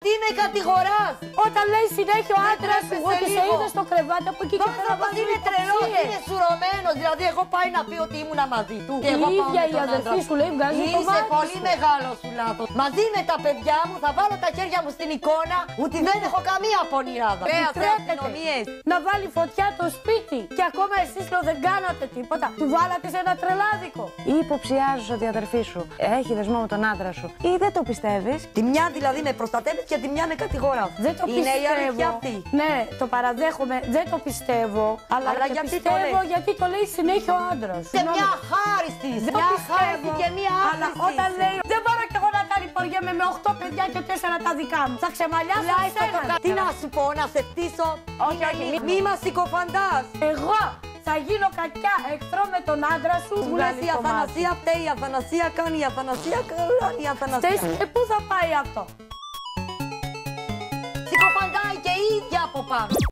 Τι με κατηγοράς! Όταν λέει συνέχεια ο άντρας σου ότι σε είδε στο κρεβάτι από εκεί και πέρα. Ότι είναι τρελός, είναι σουρωμένος. Δηλαδή, εγώ πάει να πει ότι ήμουνα μαζί του. Η ίδια η αδερφή σου λέει βγάζει το Είσαι πολύ μεγάλο σου λάθος. Μαζί με τα παιδιά μου θα βάλω τα χέρια μου στην εικόνα ότι δεν έχω καμία πονηράδα. Να βάλει φωτιά το σπίτι. Και ακόμα εσείς λέω δεν κάνατε τίποτα. Του βάλατε σε ένα τρελάδικο. Ή υποψιάζεις ότι η αδερφή σου έχει δεσμό με τον άντρα σου, ή δεν το πιστεύεις. Τη μια δηλαδή με προστατεύει και τη μια με κατηγορά. Δεν το είναι πιστεύω. η αλήθεια αυτή. Ναι, το παραδέχομαι, δεν το πιστεύω. Αλλά γιατί πιστεύω γιατί το λέει συνέχεια ο άντρας. Σε μια χάριστη. Μια χάριστη και μια άχρηστη. Αλλά όταν λέει δεν μπορώ κι εγώ να ταλαιπωριέμαι με 8 παιδιά και 4 τα δικά μου. Θα ξεμαλιάσω εσένα. Τι να σου πω, να σε φτύσω. Όχι, όχι. Μη μας συκοφαντάς. Εγώ θα γίνω κακιά εχθρό με τον άντρα σου. Μου λες η Αθανασία φταίει, η Αθανασία κάνει, η Αθανασία κάνει, η Αθανασία. Πού θα πάει αυτό. Συκοφαντάει και η ίδια από πάνω.